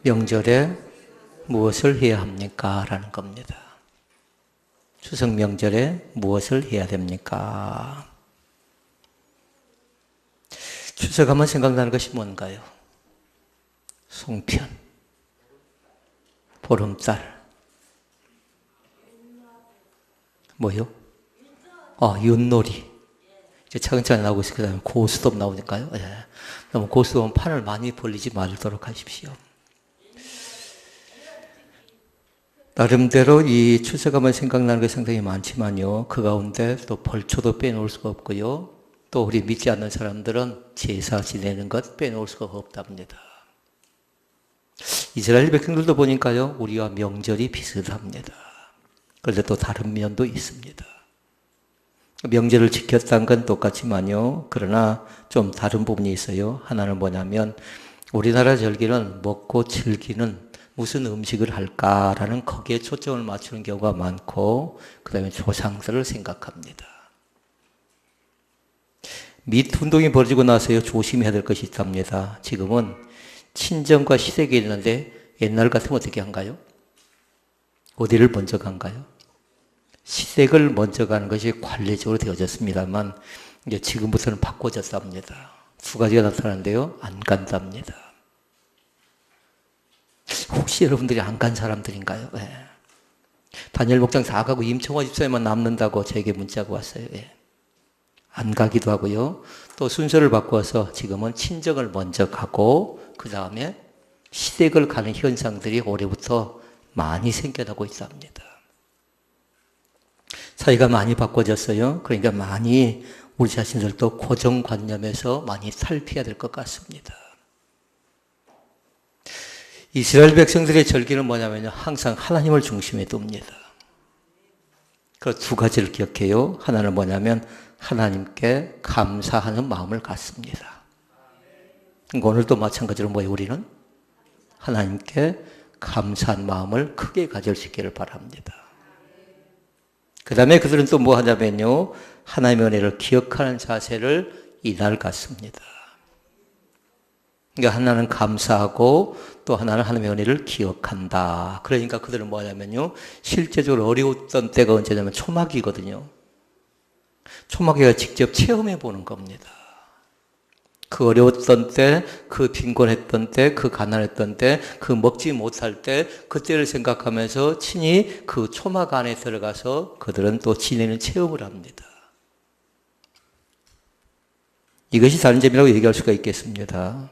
명절에 무엇을 해야 합니까? 라는 겁니다. 추석 명절에 무엇을 해야 됩니까? 추석하면 생각나는 것이 뭔가요? 송편, 보름달, 뭐요? 윷놀이. 이제 차근차근 나오고 있어요. 그 다음에 고수톱 나오니까요. 예. 너무 고수톱은 판을 많이 벌리지 말도록 하십시오. 나름대로 이 추석하면 생각나는 게 상당히 많지만요. 그 가운데 또 벌초도 빼놓을 수가 없고요. 또 우리 믿지 않는 사람들은 제사 지내는 것 빼놓을 수가 없답니다. 이스라엘 백성들도 보니까요. 우리와 명절이 비슷합니다. 그런데 또 다른 면도 있습니다. 명절을 지켰다는 건 똑같지만요. 그러나 좀 다른 부분이 있어요. 하나는 뭐냐면 우리나라 절기는 먹고 즐기는 무슨 음식을 할까라는 거기에 초점을 맞추는 경우가 많고 그 다음에 조상들을 생각합니다. 밋 운동이 벌어지고 나서요. 조심해야 될 것이 있답니다. 지금은 친정과 시댁이 있는데 옛날 같으면 어떻게 한가요? 어디를 먼저 간가요? 시댁을 먼저 가는 것이 관례적으로 되어졌습니다만 이제 지금부터는 바꿔졌답니다. 두 가지가 나타나는데요. 안 간답니다. 혹시 여러분들이 안 간 사람들인가요? 네. 다니엘 목장 다 가고 임청화 집사님만 남는다고 저에게 문자가 왔어요. 네. 안 가기도 하고요. 또 순서를 바꿔서 지금은 친정을 먼저 가고 그 다음에 시댁을 가는 현상들이 올해부터 많이 생겨나고 있답니다. 사회가 많이 바꿔졌어요. 그러니까 많이 우리 자신들도 고정관념에서 많이 탈피해야 될 것 같습니다. 이스라엘 백성들의 절기는 뭐냐면요. 항상 하나님을 중심에 둡니다. 그 두 가지를 기억해요. 하나는 뭐냐면 하나님께 감사하는 마음을 갖습니다. 오늘도 마찬가지로 뭐예요? 우리는 하나님께 감사한 마음을 크게 가질 수 있기를 바랍니다. 그 다음에 그들은 또 뭐 하냐면요. 하나님의 은혜를 기억하는 자세를 이날 갖습니다. 그러니까 하나는 감사하고 또 하나는 하나님의 은혜를 기억한다. 그러니까 그들은 뭐 하냐면요. 실제적으로 어려웠던 때가 언제냐면 초막이거든요. 초막이가 직접 체험해 보는 겁니다. 그 어려웠던 때, 그 빈곤했던 때, 그 가난했던 때, 그 먹지 못할 때, 그때를 생각하면서 친히 그 초막 안에 들어가서 그들은 또 지내는 체험을 합니다. 이것이 다른 점이라고 얘기할 수가 있겠습니다.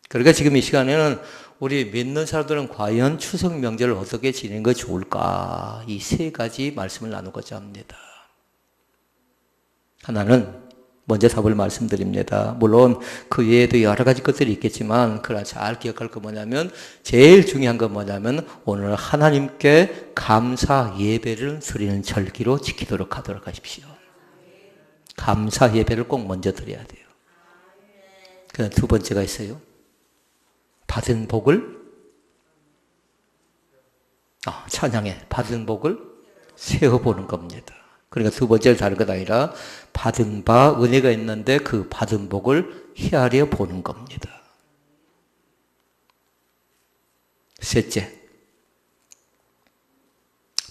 그러니까 지금 이 시간에는 우리 믿는 사람들은 과연 추석 명절을 어떻게 지내는 것이 좋을까? 이 세 가지 말씀을 나누고자 합니다. 하나는 먼저 답을 말씀드립니다. 물론 그 외에도 여러 가지 것들이 있겠지만 그러나 잘 기억할 거 뭐냐면 제일 중요한 건 뭐냐면 오늘 하나님께 감사 예배를 드리는 절기로 지키도록 하도록 하십시오. 감사 예배를 꼭 먼저 드려야 돼요. 그다음 두 번째가 있어요. 받은 복을 찬양해. 받은 복을 세어보는 겁니다. 그러니까 두 번째는 다른 것 아니라 받은 바 은혜가 있는데 그 받은 복을 헤아려 보는 겁니다. 셋째,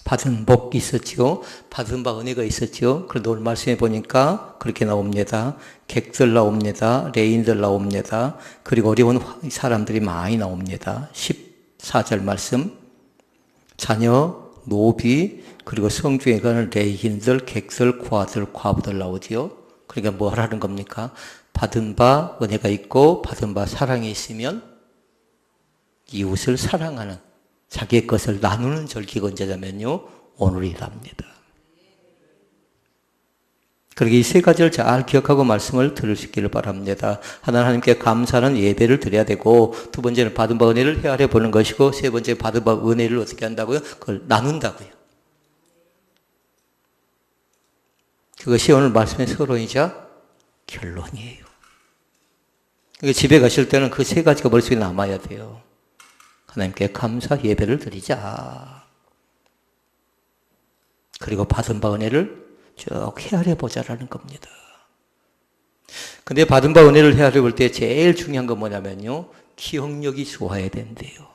받은 복이 있었지요. 받은 바 은혜가 있었지요. 그런데 오늘 말씀해 보니까 그렇게 나옵니다. 객들 나옵니다. 레인들 나옵니다. 그리고 어려운 사람들이 많이 나옵니다. 14절 말씀. 자녀, 노비, 그리고 성중에 가는 레인들, 객들, 과들, 과부들 나오지요. 그러니까 뭐 하라는 겁니까? 받은 바 은혜가 있고 받은 바 사랑이 있으면 이웃을 사랑하는 자기의 것을 나누는 절기가 언제냐면요. 오늘이랍니다. 그러게 이 세 가지를 잘 기억하고 말씀을 들을 수 있기를 바랍니다. 하나님께 감사하는 예배를 드려야 되고 두 번째는 받은 바 은혜를 헤아려 보는 것이고 세 번째 받은 바 은혜를 어떻게 한다고요? 그걸 나눈다고요. 그것이 오늘 말씀의 서론이자 결론이에요. 그러니까 집에 가실 때는 그 세 가지가 머릿속에 남아야 돼요. 하나님께 감사 예배를 드리자. 그리고 받은 바 은혜를 쭉 헤아려 보자라는 겁니다. 근데 받은 바 은혜를 헤아려 볼 때 제일 중요한 건 뭐냐면요. 기억력이 좋아야 된대요.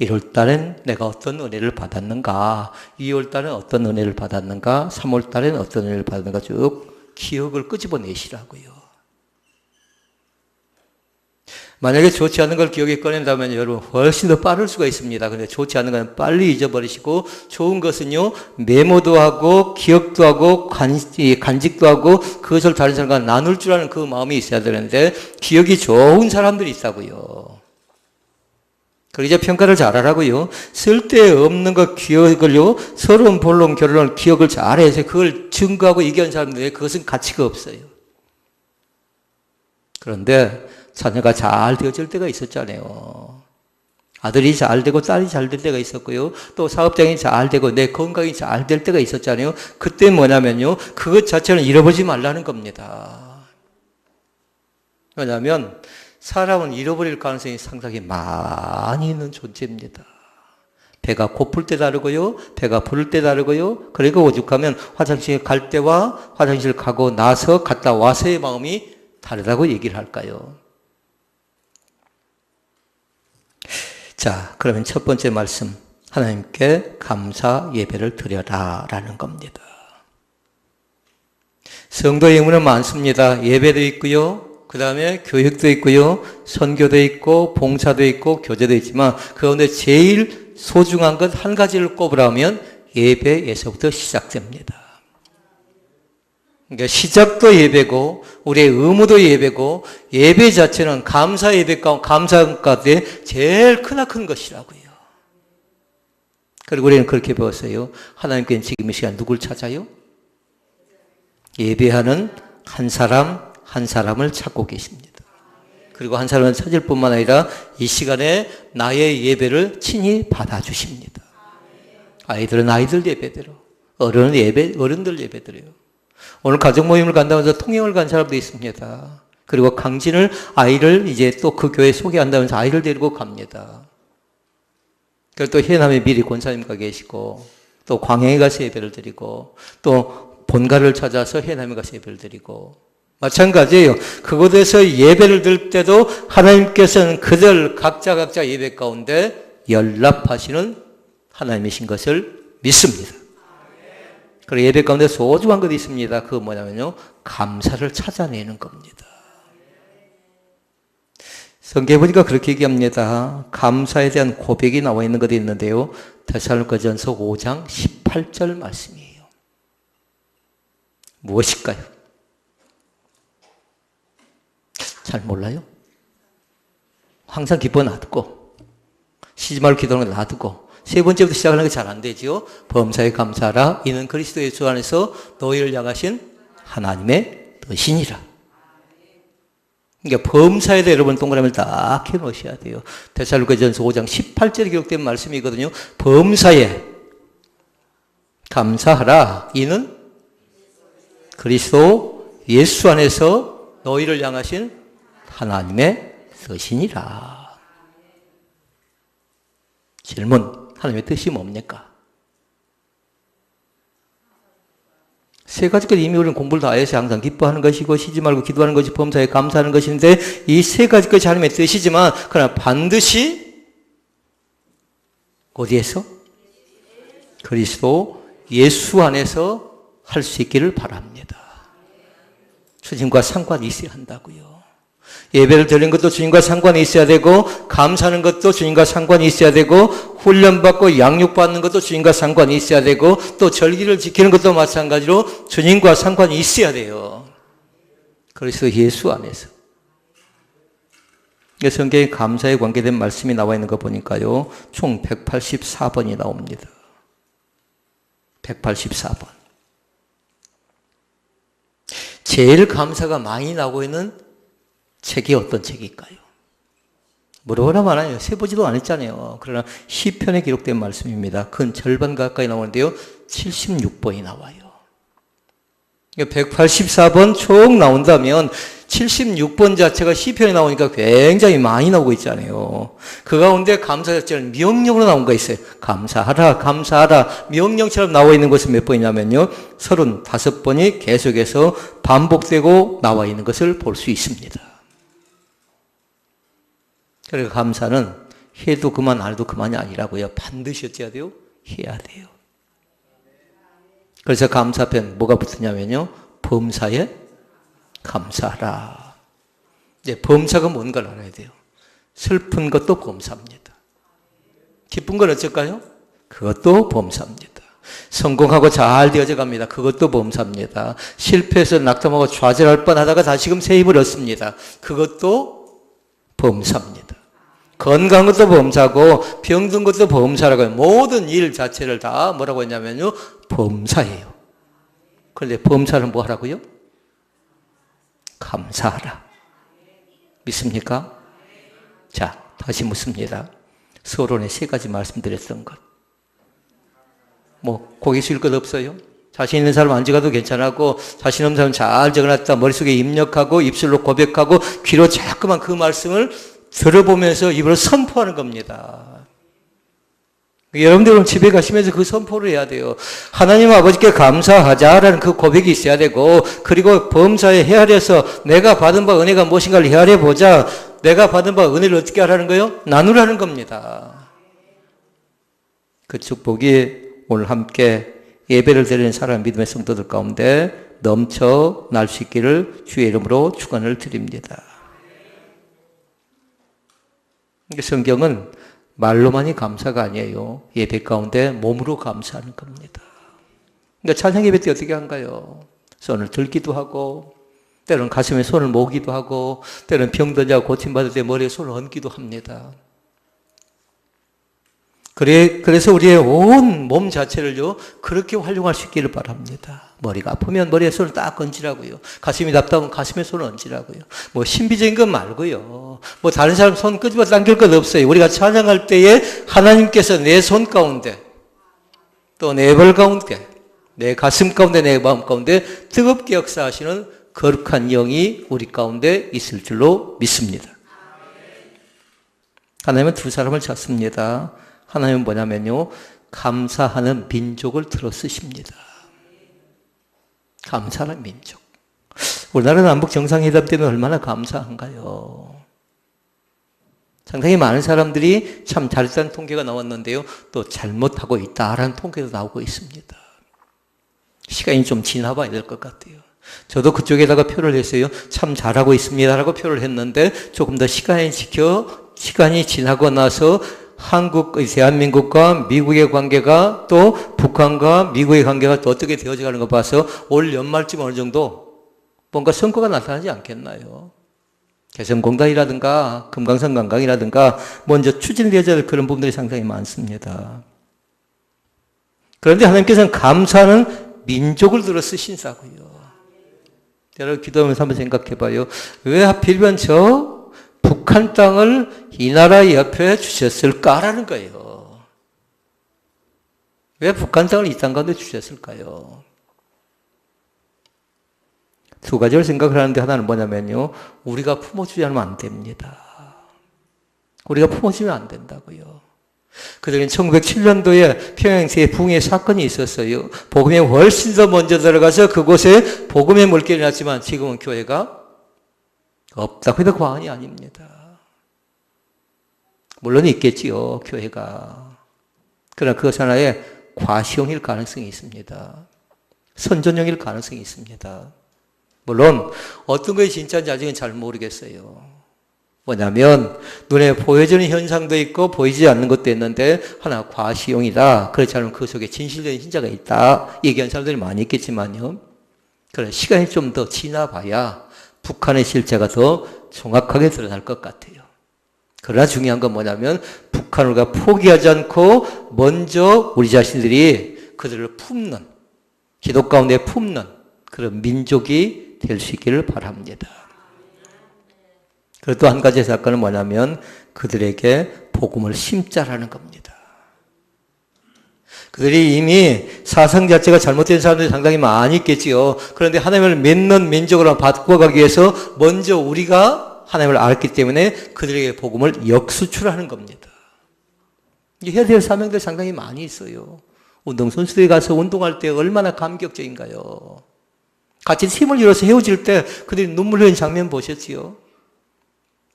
1월 달엔 내가 어떤 은혜를 받았는가, 2월 달엔 어떤 은혜를 받았는가, 3월 달엔 어떤 은혜를 받았는가 쭉 기억을 끄집어내시라고요. 만약에 좋지 않은 걸 기억에 꺼낸다면 여러분 훨씬 더 빠를 수가 있습니다. 근데 좋지 않은 건 빨리 잊어버리시고 좋은 것은요 메모도 하고 기억도 하고 간직도 하고 그것을 다른 사람과 나눌 줄 아는 그 마음이 있어야 되는데 기억이 좋은 사람들이 있다고요. 그리고 이제 평가를 잘하라고요. 쓸데없는 거 기억을요 서론 본론 결론 기억을 잘해서 그걸 증거하고 얘기한 사람들에게 그것은 가치가 없어요. 그런데 자녀가 잘 되어질 때가 있었잖아요. 아들이 잘 되고 딸이 잘 될 때가 있었고요. 또 사업장이 잘 되고 내 건강이 잘 될 때가 있었잖아요. 그때 뭐냐면요. 그것 자체는 잃어버리지 말라는 겁니다. 왜냐하면 사람은 잃어버릴 가능성이 상당히 많이 있는 존재입니다. 배가 고플 때 다르고요. 배가 부를 때 다르고요. 그리고 오죽하면 화장실 갈 때와 화장실 가고 나서 갔다 와서의 마음이 다르다고 얘기를 할까요? 자, 그러면 첫 번째 말씀, 하나님께 감사 예배를 드려라 라는 겁니다. 성도 예물은 많습니다. 예배도 있고요. 그 다음에 교육도 있고요. 선교도 있고 봉사도 있고 교제도 있지만 그 가운데 제일 소중한 것 한 가지를 꼽으라면 예배에서부터 시작됩니다. 그러니까 시작도 예배고 우리의 의무도 예배고 예배 자체는 감사 예배가 감사 가운데 제일 크나큰 것이라고요. 그리고 우리는 그렇게 배웠어요. 하나님께는 지금 이 시간 누굴 찾아요? 예배하는 한 사람 한 사람을 찾고 계십니다. 그리고 한 사람을 찾을 뿐만 아니라 이 시간에 나의 예배를 친히 받아주십니다. 아이들은 아이들 예배대로, 어른은 어른들 예배대로요. 오늘 가족 모임을 간다고 해서 통영을 간 사람도 있습니다. 그리고 강진을 아이를 이제 또 그 교회에 소개한다면서 아이를 데리고 갑니다. 그리고 또 해남에 미리 권사님과 계시고 또 광양에 가서 예배를 드리고 또 본가를 찾아서 해남에 가서 예배를 드리고 마찬가지예요. 그곳에서 예배를 드릴 때도 하나님께서는 그들 각자 예배 가운데 연락하시는 하나님이신 것을 믿습니다. 그리고 예배 가운데 소중한 것이 있습니다. 그거 뭐냐면요. 감사를 찾아내는 겁니다. 성경에 보니까 그렇게 얘기합니다. 감사에 대한 고백이 나와 있는 것이 있는데요. 데살로니가전서 5장 18절 말씀이에요. 무엇일까요? 잘 몰라요? 항상 기뻐 놔두고 쉬지 말고 기도하는 거 놔두고 세 번째부터 시작하는 게 잘 안 되지요. 범사에 감사하라. 이는 그리스도 예수 안에서 너희를 향하신 하나님의 뜻이니라. 그러니까 범사에 대해 여러분 동그라미를 딱 해놓으셔야 돼요. 데살로니가전서 5장 18절에 기록된 말씀이거든요. 범사에 감사하라. 이는 그리스도 예수 안에서 너희를 향하신 하나님의 뜻이니라. 질문. 하나님의 뜻이 뭡니까? 세 가지 것 이미 우리는 공부를 다 해서 항상 기뻐하는 것이고 쉬지 말고 기도하는 것이 범사에 감사하는 것인데 이 세 가지 것이 하나님의 뜻이지만 그러나 반드시 어디에서? 그리스도 예수 안에서 할 수 있기를 바랍니다. 주님과 상관이 있어야 한다고요. 예배를 드리는 것도 주님과 상관이 있어야 되고 감사하는 것도 주님과 상관이 있어야 되고 훈련받고 양육받는 것도 주님과 상관이 있어야 되고 또 절기를 지키는 것도 마찬가지로 주님과 상관이 있어야 돼요. 그래서 예수 안에서. 성경에 감사에 관계된 말씀이 나와 있는 거 보니까요. 총 184번이 나옵니다. 184번. 제일 감사가 많이 나오고 있는 책이 어떤 책일까요? 물어보라 말아요. 세보지도 않았잖아요. 그러나 시편에 기록된 말씀입니다. 근 절반 가까이 나오는데요. 76번이 나와요. 184번 총 나온다면 76번 자체가 시편에 나오니까 굉장히 많이 나오고 있잖아요. 그 가운데 감사 자체는 명령으로 나온 거 있어요. 감사하라, 감사하라. 명령처럼 나와 있는 것은 몇 번이냐면요. 35번이 계속해서 반복되고 나와 있는 것을 볼 수 있습니다. 그러니까 감사는 해도 그만 안 해도 그만이 아니라고요. 반드시 어찌해야 돼요? 해야 돼요. 그래서 감사편 뭐가 붙으냐면요. 범사에 감사하라. 이제 범사가 뭔가를 알아야 돼요. 슬픈 것도 범사입니다. 기쁜 건 어쩔까요? 그것도 범사입니다. 성공하고 잘 되어져 갑니다. 그것도 범사입니다. 실패해서 낙담하고 좌절할 뻔하다가 다시금 새 힘을 얻습니다. 그것도 범사입니다. 건강한 것도 범사고 병든 것도 범사라고 해요. 모든 일 자체를 다 뭐라고 했냐면요. 범사예요. 그런데 범사는 뭐 하라고요? 감사하라. 믿습니까? 자, 다시 묻습니다. 서론에 3가지 말씀드렸던 것. 뭐 고개 숙일 것 없어요? 자신 있는 사람 안 적어도 괜찮고 자신 없는 사람 잘 적어놨다 머릿속에 입력하고 입술로 고백하고 귀로 자꾸만 그 말씀을 들어보면서 입으로 선포하는 겁니다. 여러분들은 집에 가시면서 그 선포를 해야 돼요. 하나님 아버지께 감사하자라는 그 고백이 있어야 되고, 그리고 범사에 헤아려서 내가 받은 바 은혜가 무엇인가를 헤아려 보자. 내가 받은 바 은혜를 어떻게 하라는 거예요? 나누라는 겁니다. 그 축복이 오늘 함께 예배를 드리는 사랑 믿음의 성도들 가운데 넘쳐 날 수 있기를 주의 이름으로 축원을 드립니다. 성경은 말로만이 감사가 아니에요. 예배 가운데 몸으로 감사하는 겁니다. 그러니까 찬양 예배 때 어떻게 한가요? 손을 들기도 하고, 때로는 가슴에 손을 모기도 하고, 때로는 병든 자가 고침받을 때 머리에 손을 얹기도 합니다. 그래서 우리의 온 몸 자체를요, 그렇게 활용할 수 있기를 바랍니다. 머리가 아프면 머리에 손을 딱 얹으라고요. 가슴이 답답하면 가슴에 손을 얹으라고요. 뭐 신비적인 건 말고요. 뭐 다른 사람 손 끄집어 당길 것 없어요. 우리가 찬양할 때에 하나님께서 내 손 가운데, 또 내 발 가운데, 내 가슴 가운데, 내 마음 가운데 뜨겁게 역사하시는 거룩한 영이 우리 가운데 있을 줄로 믿습니다. 하나님은 2사람을 찾습니다. 하나님은 뭐냐면요, 감사하는 민족을 들어 쓰십니다. 감사하는 민족. 우리나라 남북 정상회담 때는 얼마나 감사한가요? 상당히 많은 사람들이 참 잘했다는 통계가 나왔는데요, 또 잘못하고 있다라는 통계도 나오고 있습니다. 시간이 좀 지나봐야 될 것 같아요. 저도 그쪽에다가 표를 했어요. 참 잘하고 있습니다라고 표를 했는데 조금 더 시간이 지나고 나서 대한민국과 미국의 관계가 또 북한과 미국의 관계가 또 어떻게 되어져 가는 거 봐서 올 연말쯤 어느 정도 뭔가 성과가 나타나지 않겠나요? 개성공단이라든가 금강산 관광이라든가 먼저 추진되어야 될 그런 부분들이 상당히 많습니다. 그런데 하나님께서는 감사하는 민족을 들어 쓰신다고요. 여러분 기도하면서 한번 생각해 봐요. 왜 하필이면 저 북한 땅을 이 나라 옆에 주셨을까라는 거예요. 왜 북한 땅을 이 땅 가운데 주셨을까요? 2가지를 생각을 하는데, 하나는 뭐냐면요, 우리가 품어주지 않으면 안 됩니다. 우리가 품어주면 안 된다고요. 그들은 1907년도에 평양시에 붕괴 사건이 있었어요. 복음이 훨씬 더 먼저 들어가서 그곳에 복음의 물결이 났지만 지금은 교회가 없다고 해도 과언이 아닙니다. 물론 있겠지요, 교회가. 그러나 그것 하나에 과시형일 가능성이 있습니다. 선전형일 가능성이 있습니다. 물론 어떤 것이 진짜인지 아직은 잘 모르겠어요. 뭐냐면 눈에 보여지는 현상도 있고 보이지 않는 것도 있는데 하나 과시용이다. 그렇지 않으면 그 속에 진실된 신자가 있다. 얘기하는 사람들이 많이 있겠지만요. 그래, 시간이 좀 더 지나봐야 북한의 실체가 더 정확하게 드러날 것 같아요. 그러나 중요한 건 뭐냐면 북한을 우리가 포기하지 않고 먼저 우리 자신들이 그들을 품는, 기도 가운데 품는 그런 민족이 될 수 있기를 바랍니다. 그리고 또 한 가지 사건은 뭐냐면 그들에게 복음을 심자라는 겁니다. 그들이 이미 사상 자체가 잘못된 사람들이 상당히 많이 있겠지요. 그런데 하나님을 믿는 민족으로 바꿔가기 위해서 먼저 우리가 하나님을 알았기 때문에 그들에게 복음을 역수출하는 겁니다. 해야 될 사명들 상당히 많이 있어요. 운동선수들이 가서 운동할 때 얼마나 감격적인가요? 같이 팀을 이뤄서 헤어질 때 그들이 눈물 흘리는 장면 보셨지요?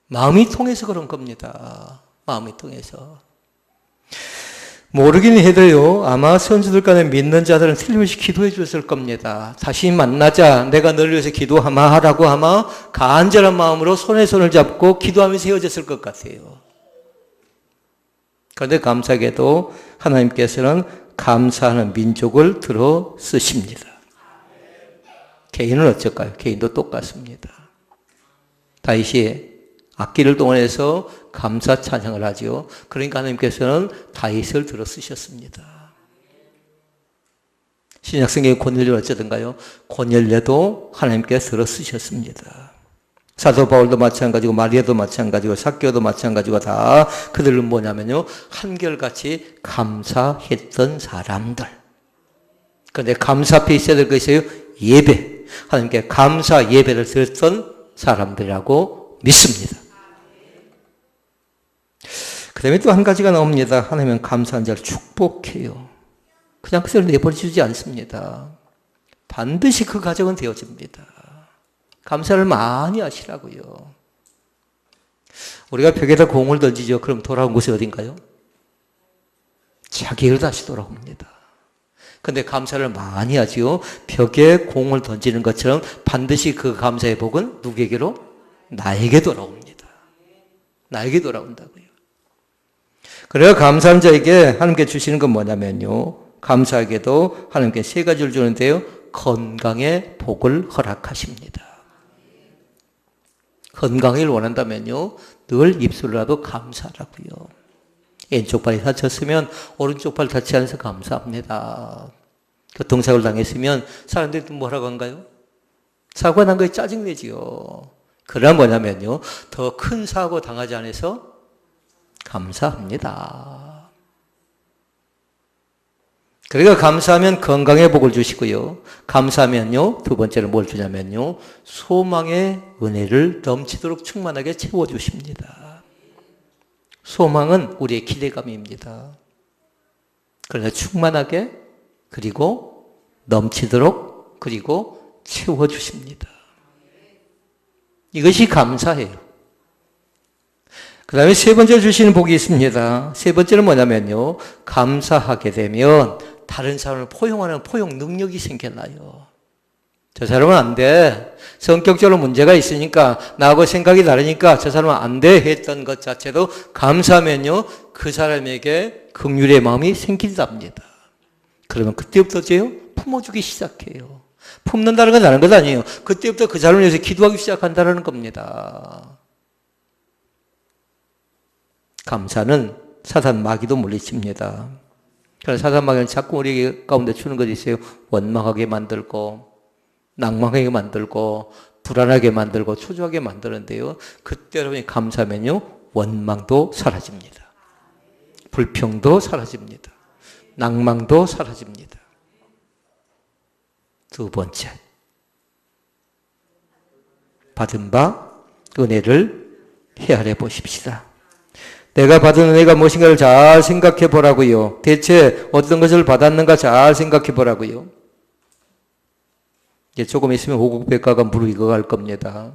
마음이 통해서 그런 겁니다. 마음이 통해서. 모르긴 해도요, 아마 선수들 간에 믿는 자들은 틀림없이 기도해 줬을 겁니다. 다시 만나자, 내가 너를 위해서 기도하마 하라고 아마 간절한 마음으로 손에 손을 잡고 기도하면서 헤어졌을 것 같아요. 그런데 감사하게도 하나님께서는 감사하는 민족을 들어 쓰십니다. 개인은 어쩔까요? 개인도 똑같습니다. 다윗이 악기를 동원해서 감사 찬양을 하죠. 그러니까 하나님께서는 다윗을 들어 쓰셨습니다. 신약성경의 고넬료 어쩌던가요? 고넬료도 하나님께서 들어 쓰셨습니다. 사도 바울도 마찬가지고 마리아도 마찬가지고 삭개오도 마찬가지고 다 그들은 뭐냐면요, 한결같이 감사했던 사람들. 그런데 감사 앞에 있어야 될 것이에요. 예배. 하나님께 감사 예배를 드렸던 사람들이라고 믿습니다. 그 다음에 또 한 가지가 나옵니다. 하나님은 감사한 자를 축복해요. 그냥 그대로 내버려주지 않습니다. 반드시 그 가정은 되어집니다. 감사를 많이 하시라고요. 우리가 벽에다 공을 던지죠. 그럼 돌아온 곳이 어딘가요? 자기를 다시 돌아옵니다. 근데 감사를 많이 하지요. 벽에 공을 던지는 것처럼 반드시 그 감사의 복은 누구에게로? 나에게 돌아옵니다. 나에게 돌아온다고요. 그래야 감사한 자에게 하나님께 주시는 건 뭐냐면요, 감사하게도 하나님께 세 가지를 주는데요, 건강의 복을 허락하십니다. 건강을 원한다면요, 늘 입술로라도 감사하라고요. 왼쪽 발이 다쳤으면 오른쪽 발 다치지 않아서 감사합니다. 교통사고를 당했으면 사람들이 또 뭐라고 한가요? 사고가 난 거에 짜증내지요. 그러나 뭐냐면요, 더 큰 사고 당하지 않아서 감사합니다. 그러니까 감사하면 건강의 복을 주시고요. 감사하면요, 두 번째로 뭘 주냐면요, 소망의 은혜를 넘치도록 충만하게 채워주십니다. 소망은 우리의 기대감입니다. 그래서 충만하게, 그리고 넘치도록, 그리고 채워주십니다. 이것이 감사해요. 그 다음에 세 번째로 주시는 복이 있습니다. 세 번째는 뭐냐면요, 감사하게 되면 다른 사람을 포용하는 포용 능력이 생겨나요. 저 사람은 안 돼. 성격적으로 문제가 있으니까, 나하고 생각이 다르니까 저 사람은 안 돼 했던 것 자체도 감사하면요, 그 사람에게 긍휼의 마음이 생긴답니다. 그러면 그때부터요, 품어주기 시작해요. 품는다는 건 다른 것 아니에요. 그때부터 그 사람을 위해서 기도하기 시작한다는 겁니다. 감사는 사단 마귀도 물리칩니다. 그래서 사단 마귀는 자꾸 우리 가운데 주는 것이 있어요. 원망하게 만들고, 낭망하게 만들고, 불안하게 만들고, 초조하게 만드는데요. 그때 여러분이 감사하면요, 원망도 사라집니다. 불평도 사라집니다. 낭망도 사라집니다. 두 번째, 받은 바 은혜를 헤아려 보십시다. 내가 받은 은혜가 무엇인가를 잘 생각해 보라고요. 대체 어떤 것을 받았는가 잘 생각해 보라고요. 이제 조금 있으면 오국백과가 무르익어갈 겁니다.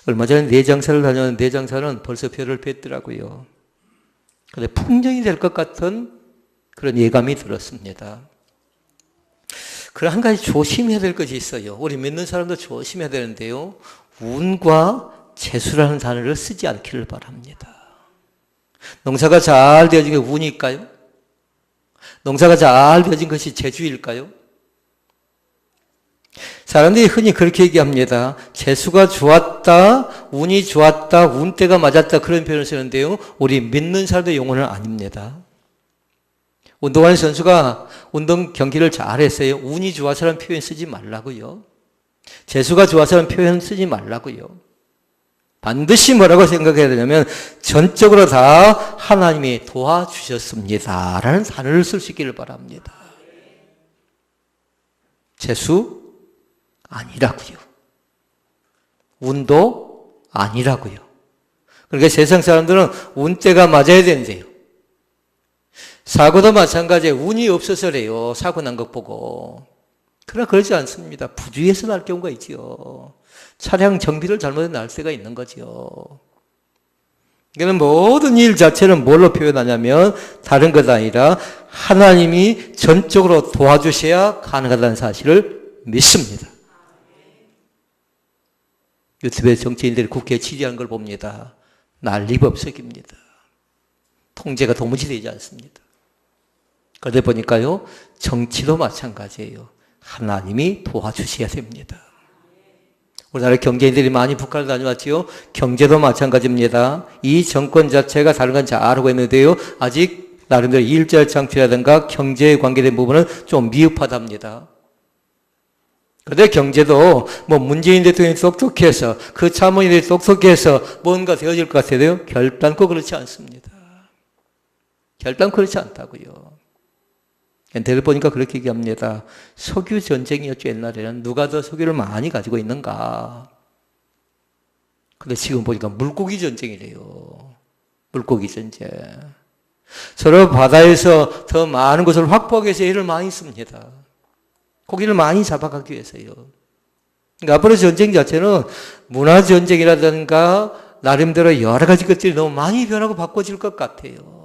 얼마 전에 내장사를 다녔는데 내장사는 벌써 별을 뵀더라고요. 그런데 풍년이 될 것 같은 그런 예감이 들었습니다. 그런 한 가지 조심해야 될 것이 있어요. 우리 믿는 사람도 조심해야 되는데요, 운과 재수라는 단어를 쓰지 않기를 바랍니다. 농사가 잘 되어진 게 운일까요? 농사가 잘 되어진 것이 재주일까요? 사람들이 흔히 그렇게 얘기합니다. 재수가 좋았다, 운이 좋았다, 운때가 맞았다, 그런 표현을 쓰는데요, 우리 믿는 사람들의 용어는 아닙니다. 운동하는 선수가 운동 경기를 잘했어요. 운이 좋아서라는 표현 쓰지 말라고요. 재수가 좋아서라는 표현 쓰지 말라고요. 반드시 뭐라고 생각해야 되냐면 전적으로 다 하나님이 도와주셨습니다 라는 단어를 쓸 수 있기를 바랍니다. 재수 아니라고요. 운도 아니라고요. 그러니까 세상 사람들은 운때가 맞아야 된대요. 사고도 마찬가지예요. 운이 없어서래요. 사고 난 것 보고. 그러나 그러지 않습니다. 부주의해서 날 경우가 있지요. 차량 정비를 잘못해 날 때가 있는 거죠. 이거는 모든 일 자체는 뭘로 표현하냐면 다른 것 아니라 하나님이 전적으로 도와주셔야 가능하다는 사실을 믿습니다. 유튜브에 정치인들이 국회에 질의하는 걸 봅니다. 난리법석입니다. 통제가 도무지 되지 않습니다. 그러다 보니까요, 정치도 마찬가지예요. 하나님이 도와주셔야 됩니다. 우리나라 경제인들이 많이 북한을 다녀왔지요. 경제도 마찬가지입니다. 이 정권 자체가 다른 건 잘 알고 있는데요. 아직 나름대로 일자리 창출이라든가 경제에 관계된 부분은 좀 미흡하답니다. 그런데 경제도 뭐 문재인 대통령이 똑똑해서 그 차관인들이 똑똑해서 뭔가 되어질 것 같아요. 결단코 그렇지 않습니다. 결단코 그렇지 않다고요. 엔테를 보니까 그렇게 얘기합니다. 석유 전쟁이었죠. 옛날에는 누가 더 석유를 많이 가지고 있는가. 근데 지금 보니까 물고기 전쟁이래요. 물고기 전쟁. 서로 바다에서 더 많은 것을 확보하기 위해서 애를 많이 씁니다. 고기를 많이 잡아가기 위해서요. 그러니까 앞으로 전쟁 자체는 문화 전쟁이라든가 나름대로 여러 가지 것들이 너무 많이 변하고 바꿔질 것 같아요.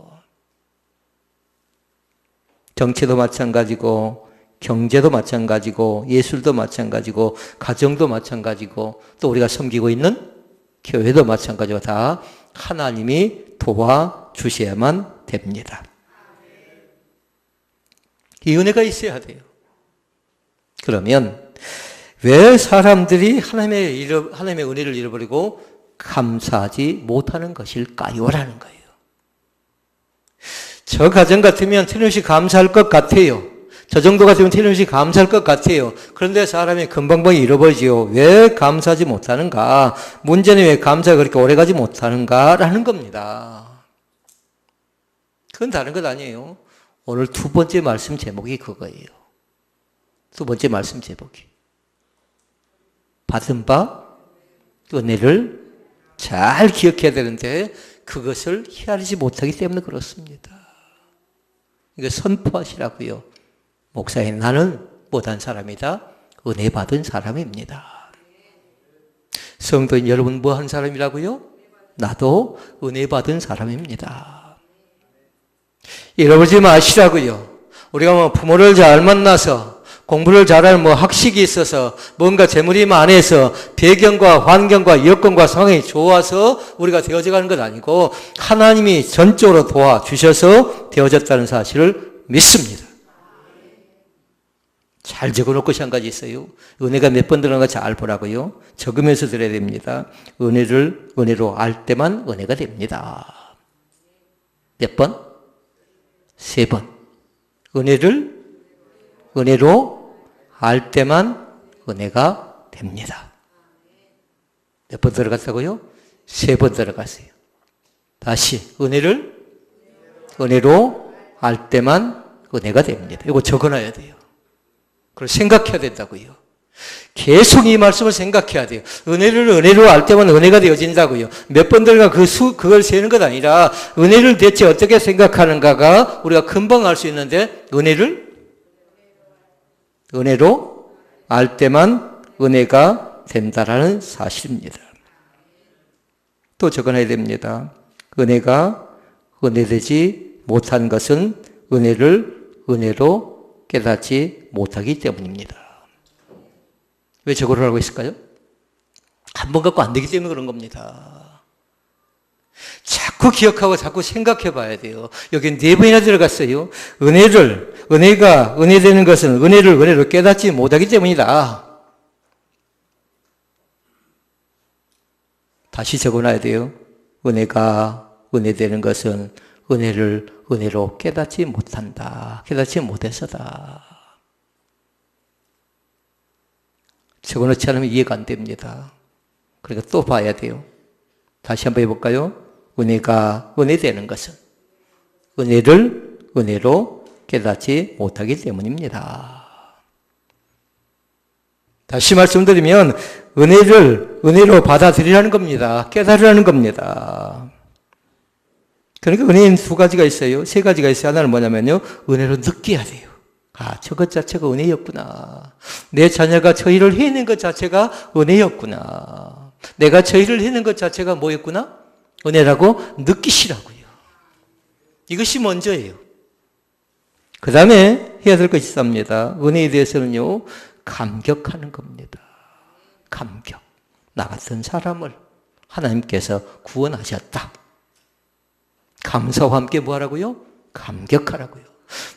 정치도 마찬가지고 경제도 마찬가지고 예술도 마찬가지고 가정도 마찬가지고 또 우리가 섬기고 있는 교회도 마찬가지고 다 하나님이 도와주셔야만 됩니다. 이 은혜가 있어야 돼요. 그러면 왜 사람들이 하나님의 은혜를 잃어버리고 감사하지 못하는 것일까요? 라는 거예요. 저 가정 같으면 틀림없이 감사할 것 같아요. 저 정도 같으면 틀림없이 감사할 것 같아요. 그런데 사람이 금방방이 잃어버리지요. 왜 감사하지 못하는가? 문제는 왜 감사가 그렇게 오래가지 못하는가? 라는 겁니다. 그건 다른 것 아니에요. 오늘 두 번째 말씀 제목이 그거예요. 두 번째 말씀 제목이. 받은 바 은혜를 잘 기억해야 되는데 그것을 헤아리지 못하기 때문에 그렇습니다. 이거 선포하시라고요. 목사님, 나는 못한 사람이다. 은혜 받은 사람입니다. 성도인 여러분, 뭐 한 사람이라고요? 나도 은혜 받은 사람입니다. 잃어버리지 마시라고요. 우리가 뭐 부모를 잘 만나서 공부를 잘하는 뭐 학식이 있어서 뭔가 재물이 많아서 배경과 환경과 여건과 상황이 좋아서 우리가 되어져 가는 것 아니고 하나님이 전적으로 도와주셔서 되어졌다는 사실을 믿습니다. 잘 적어놓을 것이 한 가지 있어요. 은혜가 몇 번 들어가는가 잘 보라고요. 적으면서 들어야 됩니다. 은혜로 알 때만 은혜가 됩니다. 몇 번? 3번. 은혜로 알 때만 은혜가 됩니다. 몇 번 들어갔다고요? 3번 들어갔어요. 다시 은혜로 알 때만 은혜가 됩니다. 이거 적어놔야 돼요. 그걸 생각해야 된다고요. 계속 이 말씀을 생각해야 돼요. 은혜로 알 때만 은혜가 되어진다고요. 몇 번 들어가 그걸 세는 것 아니라 은혜를 대체 어떻게 생각하는가가 우리가 금방 알 수 있는데 은혜로 알 때만 은혜가 된다라는 사실입니다. 또 적어놔야 됩니다. 은혜가 은혜되지 못한 것은 은혜로 깨닫지 못하기 때문입니다. 왜 저거를 하고 있을까요? 한 번 갖고 안 되기 때문에 그런 겁니다. 자꾸 기억하고 자꾸 생각해 봐야 돼요. 여기 4번이나 들어갔어요. 은혜가 은혜되는 것은 은혜로 깨닫지 못하기 때문이다. 다시 적어놔야 돼요. 은혜가 은혜되는 것은 은혜로 깨닫지 못한다. 깨닫지 못해서다. 적어놓지 않으면 이해가 안 됩니다. 그러니까 또 봐야 돼요. 다시 한번 해볼까요? 은혜가 은혜되는 것은 은혜를 은혜로 깨닫지 못하기 때문입니다. 다시 말씀드리면 은혜를 은혜로 받아들이라는 겁니다. 깨달으라는 겁니다. 그러니까 은혜는 두 가지가 있어요. 세 가지가 있어요. 하나는 뭐냐면요. 은혜로 느껴야 돼요. 아, 저것 자체가 은혜였구나. 내 자녀가 저 일을 해낸 것 자체가 은혜였구나. 내가 저 일을 해낸 것 자체가 뭐였구나? 은혜라고 느끼시라고요. 이것이 먼저예요. 그 다음에 해야 될 것이 있습니다. 은혜에 대해서는요, 감격하는 겁니다. 감격. 나 같은 사람을 하나님께서 구원하셨다. 감사와 함께 뭐하라고요? 감격하라고요.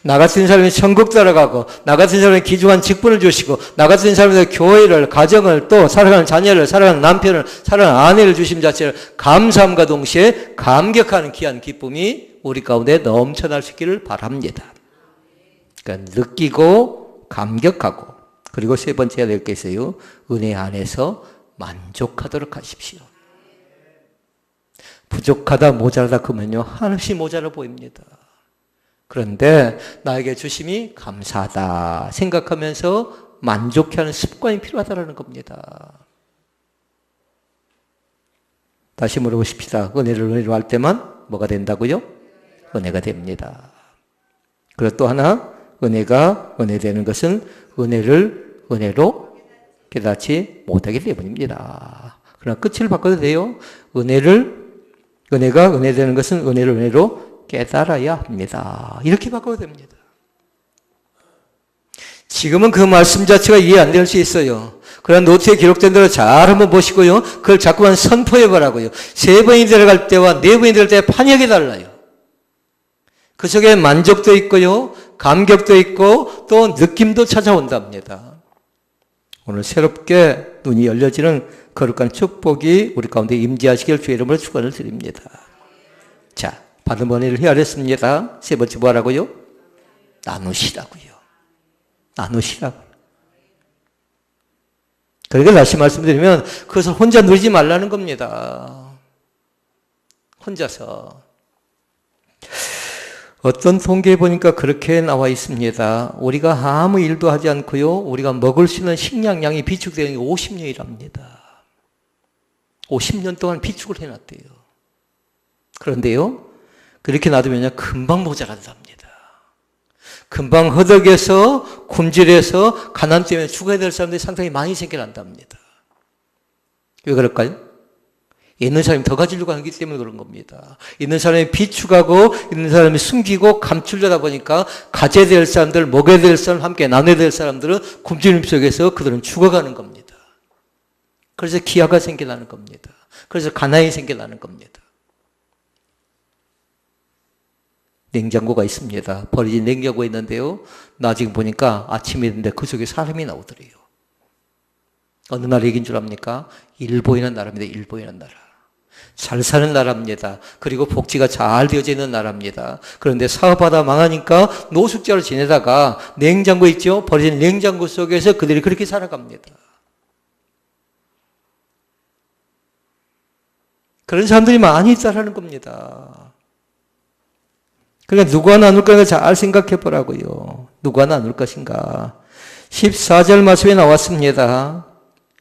나 같은 사람이 천국 들어가고, 나 같은 사람이 귀중한 직분을 주시고, 나 같은 사람이 교회를, 가정을, 또 사랑하는 자녀를, 사랑하는 남편을, 사랑하는 아내를 주심 자체를 감사함과 동시에 감격하는 귀한 기쁨이 우리 가운데 넘쳐날 수 있기를 바랍니다. 그러니까 느끼고 감격하고, 그리고 세 번째 해야 될 게 있어요. 은혜 안에서 만족하도록 하십시오. 부족하다, 모자라다 그러면요, 한없이 모자라 보입니다. 그런데 나에게 주심이 감사하다 생각하면서 만족해하는 습관이 필요하다는 겁니다. 다시 물어보십시다. 은혜를 은혜로 할 때만 뭐가 된다고요? 은혜가 됩니다. 그리고 또 하나, 은혜가 은혜되는 것은 은혜를 은혜로 깨닫지 못하기 때문입니다. 그러나 끝을 바꿔도 돼요. 은혜가 은혜되는 것은 은혜를 은혜로 깨달아야 합니다. 이렇게 바꿔도 됩니다. 지금은 그 말씀 자체가 이해 안 될 수 있어요. 그러나 노트에 기록된 대로 잘 한번 보시고요. 그걸 자꾸만 선포해 보라고요. 3번이 들어갈 때와 4번이 들어갈 때 판역이 달라요. 그 속에 만족도 있고요. 감격도 있고 또 느낌도 찾아온답니다. 오늘 새롭게 눈이 열려지는 거룩한 축복이 우리 가운데 임재하시길 주의 이름으로 축원을 드립니다. 자, 받은 은혜를 헤아렸습니다. 세 번째 뭐라고요? 나누시라고요. 나누시라고요. 그러니까 다시 말씀드리면 그것을 혼자 누리지 말라는 겁니다. 혼자서. 어떤 통계에 보니까 그렇게 나와 있습니다. 우리가 아무 일도 하지 않고요. 우리가 먹을 수 있는 식량량이 비축되는 게 50년이랍니다. 50년 동안 비축을 해놨대요. 그런데요. 그렇게 놔두면 금방 모자란답니다. 금방 허덕에서 굶주려서 가난 때문에 죽어야 될 사람들이 상당히 많이 생겨난답니다. 왜 그럴까요? 있는 사람이 더 가지려고 하기 때문에 그런 겁니다. 있는 사람이 비축하고 있는 사람이 숨기고 감추려다 보니까 가져야 될 사람들, 먹어야 될 사람, 함께 나눠야 될 사람들은 굶주림 속에서 그들은 죽어가는 겁니다. 그래서 기아가 생겨나는 겁니다. 그래서 가난이 생겨나는 겁니다. 냉장고가 있습니다. 버려진 냉장고가 있는데요. 나 지금 보니까 아침이었는데 그 속에 사람이 나오더래요. 어느 나라 얘기인 줄 압니까? 일본이라는 나라입니다. 일본이라는 나라. 잘 사는 나라입니다. 그리고 복지가 잘 되어져 있는 나라입니다. 그런데 사업하다 망하니까 노숙자로 지내다가 냉장고 있죠? 버려진 냉장고 속에서 그들이 그렇게 살아갑니다. 그런 사람들이 많이 있다라는 겁니다. 그러니까 누가 나눌 것인가 잘 생각해 보라고요. 누가 나눌 것인가. 14절 말씀에 나왔습니다.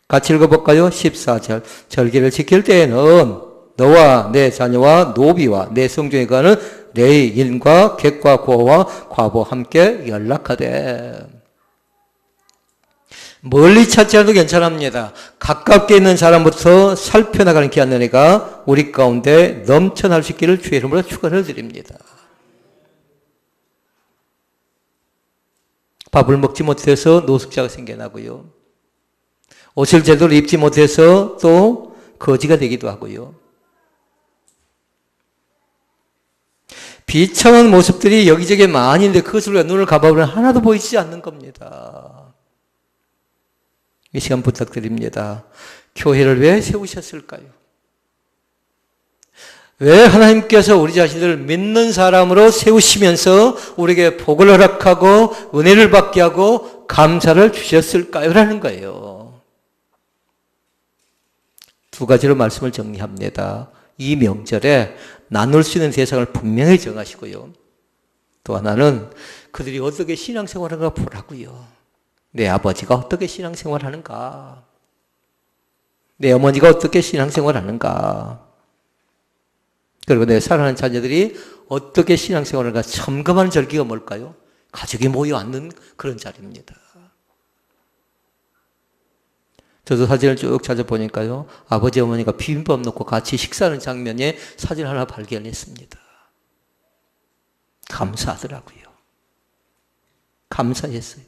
같이 읽어볼까요? 14절. 절기를 지킬 때에는 너와 내 자녀와 노비와 내 성중에 가는 레인과 객과 고와 과부 함께 연락하되. 멀리 찾지 않아도 괜찮습니다. 가깝게 있는 사람부터 살펴나가는 귀한 은혜가 우리 가운데 넘쳐날 수 있기를 주의 이름으로 축원을 드립니다. 밥을 먹지 못해서 노숙자가 생겨나고요. 옷을 제대로 입지 못해서 또 거지가 되기도 하고요. 비참한 모습들이 여기저기 많이 있는데 그것을 우리가 눈을 감아보면 하나도 보이지 않는 겁니다. 이 시간 부탁드립니다. 교회를 왜 세우셨을까요? 왜 하나님께서 우리 자신들을 믿는 사람으로 세우시면서 우리에게 복을 허락하고 은혜를 받게 하고 감사를 주셨을까요? 라는 거예요. 두 가지로 말씀을 정리합니다. 이 명절에 나눌 수 있는 대상을 분명히 정하시고요. 또 하나는 그들이 어떻게 신앙생활하는가 보라고요. 내 아버지가 어떻게 신앙생활하는가, 내 어머니가 어떻게 신앙생활하는가, 그리고 내 사랑하는 자녀들이 어떻게 신앙생활하는가 점검하는 절기가 뭘까요? 가족이 모여 앉는 그런 자리입니다. 저도 사진을 쭉 찾아보니까요, 아버지 어머니가 비빔밥 넣고 같이 식사하는 장면에 사진 하나 발견했습니다. 감사하더라고요. 감사했어요.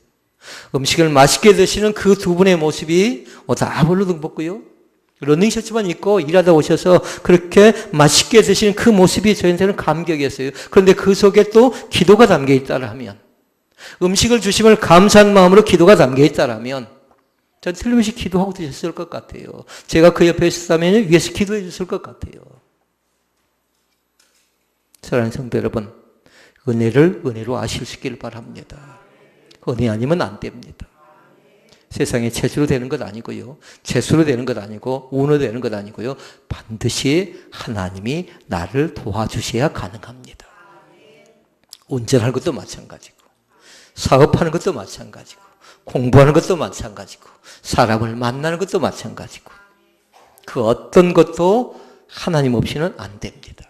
음식을 맛있게 드시는 그 두 분의 모습이 다 볼로등 벗고요, 러닝셔츠만 입고 일하다 오셔서 그렇게 맛있게 드시는 그 모습이 저희한테는 감격이었어요. 그런데 그 속에 또 기도가 담겨 있다라면, 음식을 주심을 감사한 마음으로 기도가 담겨 있다라면 전 틀림없이 기도하고 드셨을 것 같아요. 제가 그 옆에 있었다면 위에서 기도해 줬을 것 같아요. 사랑하는 성도 여러분, 은혜를 은혜로 아실 수 있기를 바랍니다. 은혜 아니면 안 됩니다. 세상에 재주로 되는 것 아니고요, 재수로 되는 것 아니고, 운으로 되는 것 아니고요, 반드시 하나님이 나를 도와주셔야 가능합니다. 운전하는 것도 마찬가지고, 사업하는 것도 마찬가지고, 공부하는 것도 마찬가지고, 사람을 만나는 것도 마찬가지고, 그 어떤 것도 하나님 없이는 안 됩니다.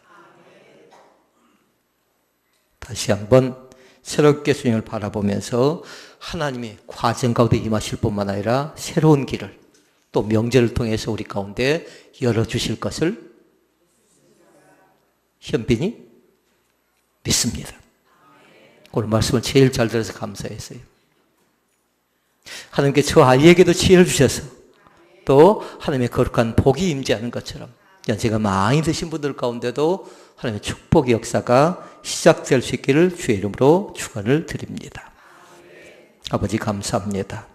다시 한번 새롭게 주님을 바라보면서 하나님의 과정 가운데 임하실 뿐만 아니라 새로운 길을 또 명절을 통해서 우리 가운데 열어주실 것을 현빈이 믿습니다. 오늘 말씀을 제일 잘 들어서 감사했어요. 하나님께 저 아이에게도 지혜를 주셔서 또 하나님의 거룩한 복이 임재하는 것처럼 연세가 많이 드신 분들 가운데도 하나님의 축복의 역사가 시작될 수 있기를 주의 이름으로 축원을 드립니다. 아버지 감사합니다.